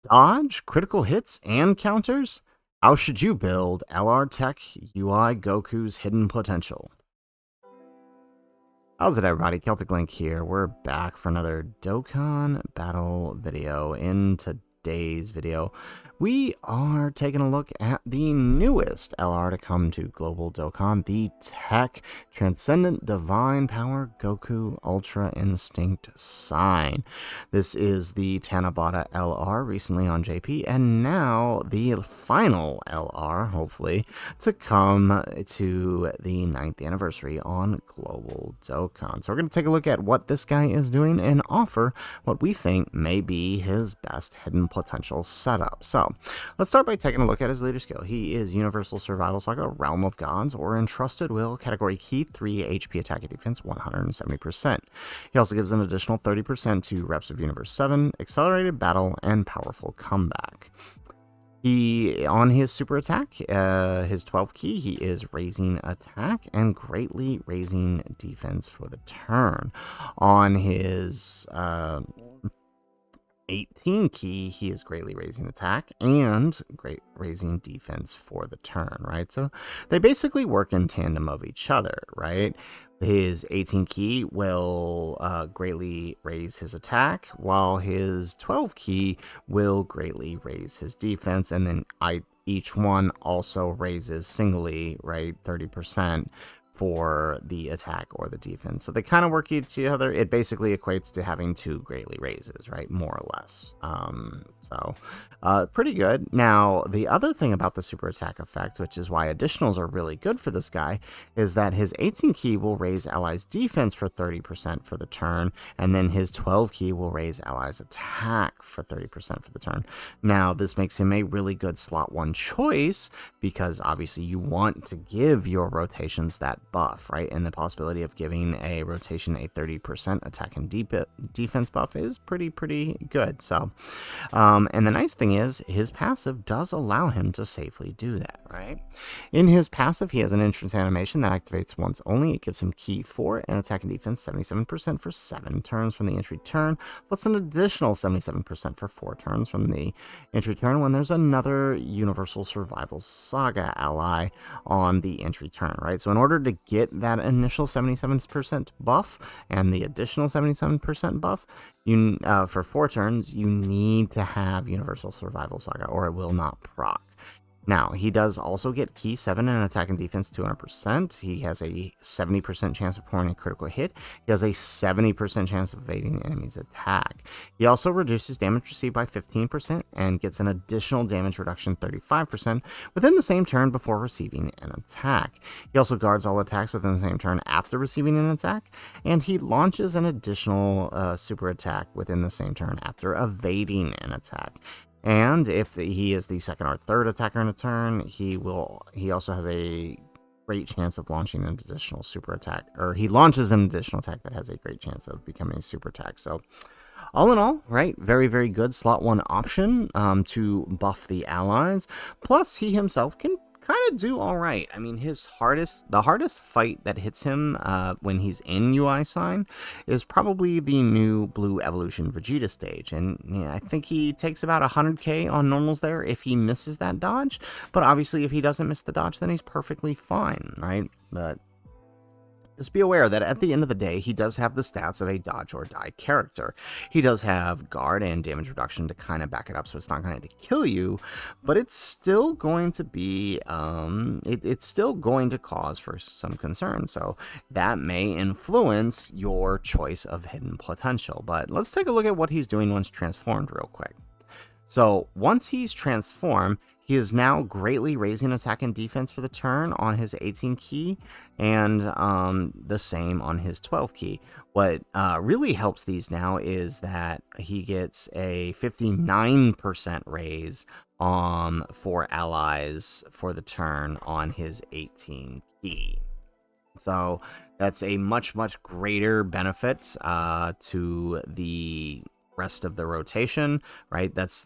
Dodge, critical hits, and counters? How should you build TEQ UI Goku's hidden potential? How's it, everybody? Celtic Link here. We're back for another Dokkan battle video. In today's video, we are taking a look at the newest LR to come to Global Dokkan, the TEQ Transcendent Divine Power Goku Ultra Instinct Sign. This is the Tanabata LR recently on JP, and now the final LR, hopefully, to come to the 9th anniversary on Global Dokkan. So we're going to take a look at what this guy is doing and offer what we think may be his best hidden potential setup. So let's start by taking a look at his leader skill. He is Universal Survival Saga, Realm of Gods, or Entrusted Will, category key 3 HP attack and defense 170%. He also gives an additional 30% to Reps of Universe 7, Accelerated Battle, and Powerful Comeback. On his super attack, his 12th key, he is raising attack and greatly raising defense for the turn. On his 18 key, he is greatly raising attack and raising defense for the turn, right? So they basically work in tandem of each other, right? His 18 key will greatly raise his attack, while his 12 key will greatly raise his defense, and then each one also raises singly, right, 30% for the attack or the defense. So they kind of work each other. It basically equates to having 2 greatly raises, right? More or less. Pretty good. Now, the other thing about the super attack effect, which is why additionals are really good for this guy, is that his 18 key will raise allies defense for 30% for the turn, and then his 12 key will raise allies attack for 30% for the turn. Now, this makes him a really good slot 1 choice, because obviously you want to give your rotations that buff, right? And the possibility of giving a rotation a 30% attack and defense buff is pretty good. So, and the nice thing is his passive does allow him to safely do that, right? In his passive, he has an entrance animation that activates once only. It gives him key 4 and attack and defense 77% for 7 turns from the entry turn, plus an additional 77% for 4 turns from the entry turn when there's another Universal Survival Saga ally on the entry turn, right? So in order to get that initial 77% buff and the additional 77% buff, for 4 turns, you need to have Universal Survival Saga, or it will not proc. Now, he does also get key 7 and attack and defense 200%. He has a 70% chance of pouring a critical hit. He has a 70% chance of evading enemy's attack. He also reduces damage received by 15% and gets an additional damage reduction 35% within the same turn before receiving an attack. He also guards all attacks within the same turn after receiving an attack, and he launches an additional super attack within the same turn after evading an attack. And if he is the 2nd or 3rd attacker in a turn, he also has a great chance of launching an additional super attack, or he launches an additional attack that has a great chance of becoming a super attack. So all in all, right, very good slot 1 option to buff the allies. Plus, he himself can kind of do all right. I mean, the hardest fight that hits him when he's in UI sign is probably the new Blue Evolution Vegeta stage, and yeah, I think he takes about 100k on normals there if he misses that dodge. But obviously, if he doesn't miss the dodge, then he's perfectly fine, right? But just be aware that at the end of the day, he does have the stats of a dodge or die character. He does have guard and damage reduction to kind of back it up, so it's not going to kill you, but it's still going to be, it's still going to cause for some concern. So that may influence your choice of hidden potential. But let's take a look at what he's doing once transformed real quick. So once he's transformed, he is now greatly raising attack and defense for the turn on his 18 key, and the same on his 12 key. What really helps these now is that he gets a 59% raise for allies for the turn on his 18 key. So that's a much greater benefit to the rest of the rotation, right? That's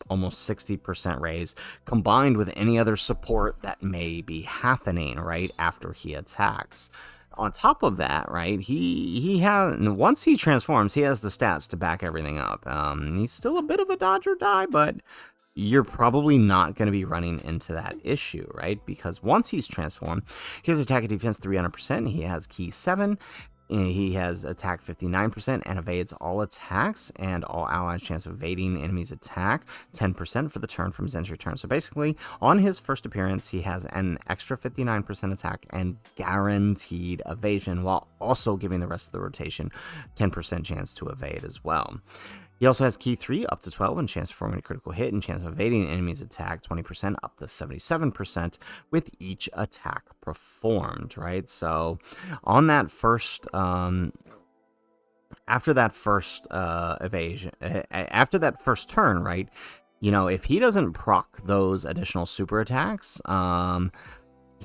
almost 60% raise, combined with any other support that may be happening right after he attacks. on top of that, right, he has, once he transforms, he has the stats to back everything up. He's still a bit of a dodge or die, but you're probably not going to be running into that issue, right? Because once he's transformed, he has attack and defense 300%. He has key 7. He has attack 59% and evades all attacks and all allies' chance of evading enemies' attack 10% for the turn from his entry turn. So basically, on his first appearance, he has an extra 59% attack and guaranteed evasion, while also giving the rest of the rotation 10% chance to evade as well. He also has key 3 up to 12 and chance of performing a critical hit and chance of evading enemies' attack 20% up to 77% with each attack performed, right? So on that first after that first evasion, after that first turn, right? You know, if he doesn't proc those additional super attacks,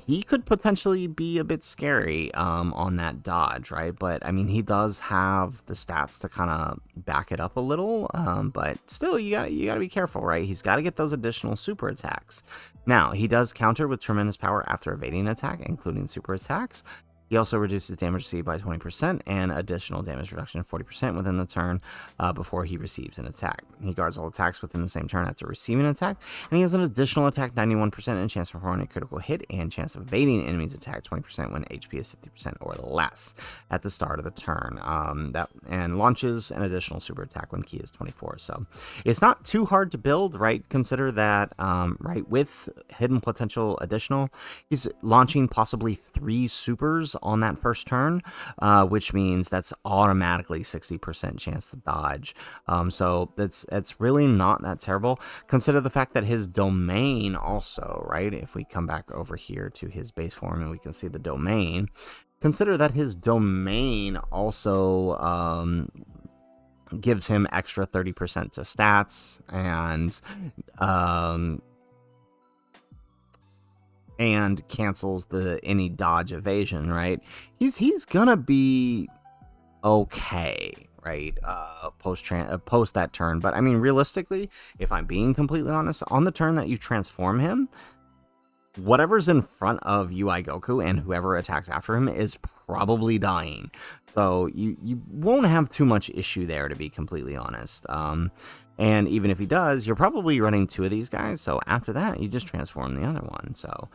he could potentially be a bit scary on that dodge, right? But I mean, he does have the stats to kind of back it up a little, but still, you gotta be careful, right? He's got to get those additional super attacks. Now, he does counter with tremendous power after evading an attack, including super attacks. He also reduces damage received by 20% and additional damage reduction of 40% within the turn before he receives an attack. He guards all attacks within the same turn after receiving an attack, and he has an additional attack 91% and chance of performing a critical hit and chance of evading enemies' attack 20% when HP is 50% or less at the start of the turn. And launches an additional super attack when key is 24. So it's not too hard to build, right? Consider that, right, with hidden potential additional, he's launching possibly 3 supers on that first turn, which means that's automatically 60% chance to dodge. So it's really not that terrible. Consider the fact that his domain also, right? If we come back over here to his base form and we can see the domain, consider that his domain also gives him extra 30% to stats and cancels any dodge evasion, right? He's gonna be okay, right? Post that turn. But I mean, realistically, if I'm being completely honest, on the turn that you transform him, whatever's in front of UI Goku and whoever attacks after him is probably dying. So you won't have too much issue there, to be completely honest. And even if he does, you're probably running 2 of these guys. So after that, you just transform the other one. So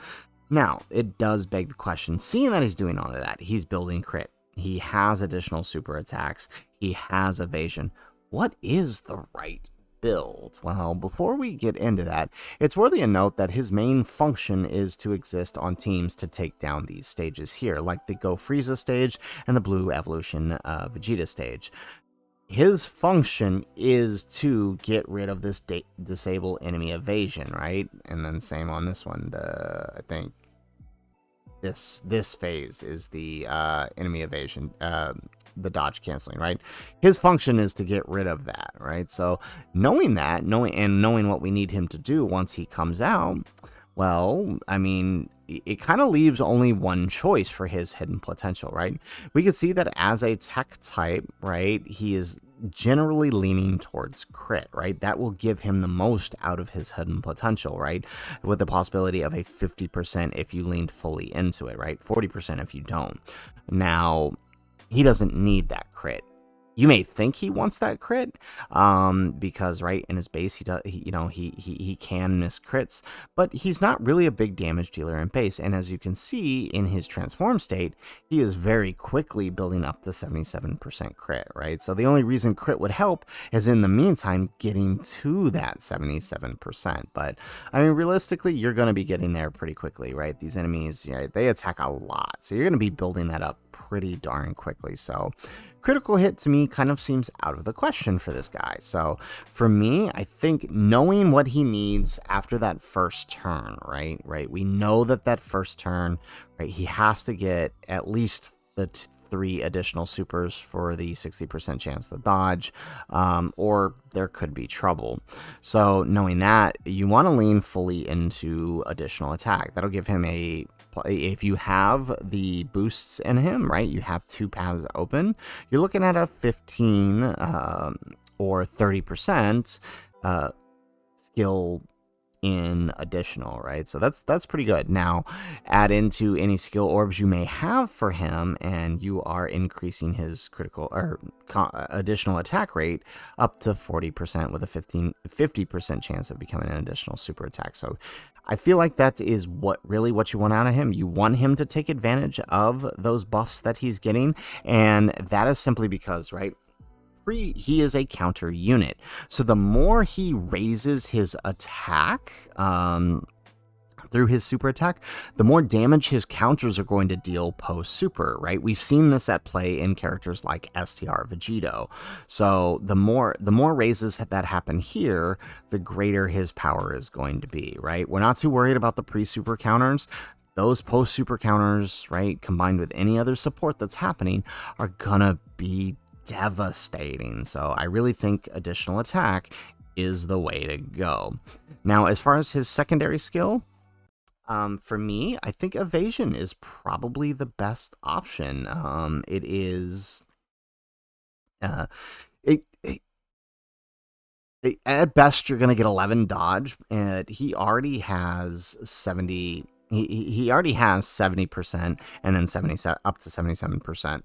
now it does beg the question, seeing that he's doing all of that, he's building crit, he has additional super attacks, he has evasion. What is the right build? Well, before we get into that, it's worthy of note that his main function is to exist on teams to take down these stages here, like the Go Frieza stage and the Blue Evolution Vegeta stage. His function is to get rid of this disable enemy evasion, right? And then same on this one. I think this phase is the enemy evasion, the dodge canceling, right? His function is to get rid of that, right? So knowing what we need him to do once he comes out, well, I mean, it kind of leaves only one choice for his hidden potential, right? We can see that as a tech type, right, he is generally leaning towards crit, right? That will give him the most out of his hidden potential, right? With the possibility of a 50% if you leaned fully into it, right? 40% if you don't. Now, he doesn't need that crit. You may think he wants that crit, because right in his base he can miss crits, but he's not really a big damage dealer in base. And as you can see in his transform state, he is very quickly building up to 77% crit, right? So the only reason crit would help is in the meantime getting to that 77%. But I mean, realistically, you're going to be getting there pretty quickly, right? These enemies, they attack a lot, so you're going to be building that up pretty darn quickly. So critical hit to me kind of seems out of the question for this guy. So for me, I think knowing what he needs after that first turn, right? We know that first turn, right, he has to get at least the 3 additional supers for the 60% chance to dodge, or there could be trouble. So knowing that, you want to lean fully into additional attack. That'll give him if you have the boosts in him, right, you have 2 paths open, you're looking at a 15 or 30% skill in additional, right? So that's pretty good. Now, add into any skill orbs you may have for him, and you are increasing his critical or additional attack rate up to 40% with a 50% chance of becoming an additional super attack. So I feel like that is what you want out of him. You want him to take advantage of those buffs that he's getting, and that is simply because, right, he is a counter unit. So the more he raises his attack through his super attack, the more damage his counters are going to deal post super, right? We've seen this at play in characters like STR Vegito. So the more raises that happen here, the greater his power is going to be, right? We're not too worried about the pre-super counters. Those post-super counters, right, combined with any other support that's happening, are gonna be devastating. So I really think additional attack is the way to go. Now, as far as his secondary skill, for me, I think evasion is probably the best option. It is, at best you're gonna get 11 dodge, and he already has 70. He already has 70% and then 77 up to 77%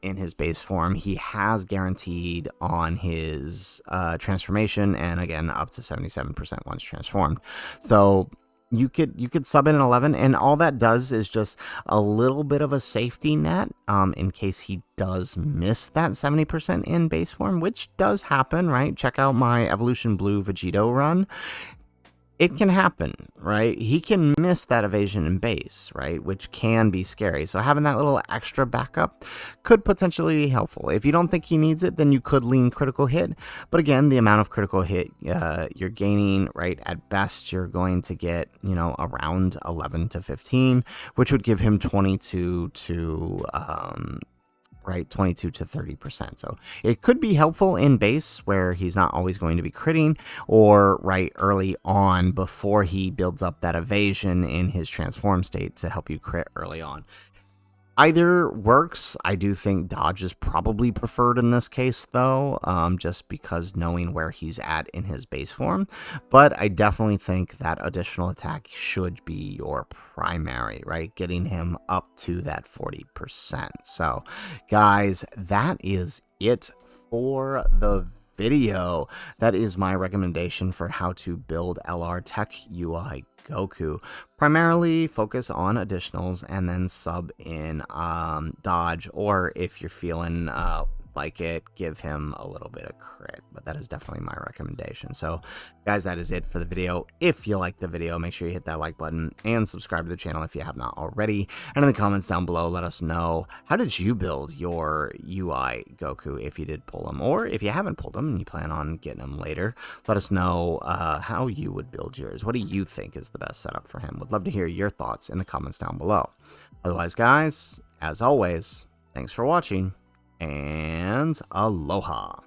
in his base form. He has guaranteed on his transformation, and again up to 77% once transformed. So you could sub in an 11, and all that does is just a little bit of a safety net in case he does miss that 70% in base form, which does happen, right? Check out my Evolution Blue Vegito run. It can happen, right? He can miss that evasion in base, right? Which can be scary. So having that little extra backup could potentially be helpful. If you don't think he needs it, then you could lean critical hit. But again, the amount of critical hit you're gaining, right? At best, you're going to get, around 11 to 15, which would give him 22 to... 22 to 30%. So it could be helpful in base where he's not always going to be critting, or right early on before he builds up that evasion in his transform state to help you crit early on. Either works. I do think dodge is probably preferred in this case, though, just because knowing where he's at in his base form. But I definitely think that additional attack should be your primary, right? Getting him up to that 40%. So, guys, that is it for the video. That is my recommendation for how to build LR TEQ UI Goku. Primarily focus on additionals and then sub in dodge, or if you're feeling like it, give him a little bit of crit, but that is definitely my recommendation. So guys, that is it for the video. If you like the video, make sure you hit that like button and subscribe to the channel if you have not already, and in the comments down below let us know, how did you build your UI Goku if you did pull him, or if you haven't pulled him and you plan on getting him later, let us know how you would build yours. What do you think is the best setup for him? Would love to hear your thoughts in the comments down below. Otherwise, guys, as always, thanks for watching, and aloha.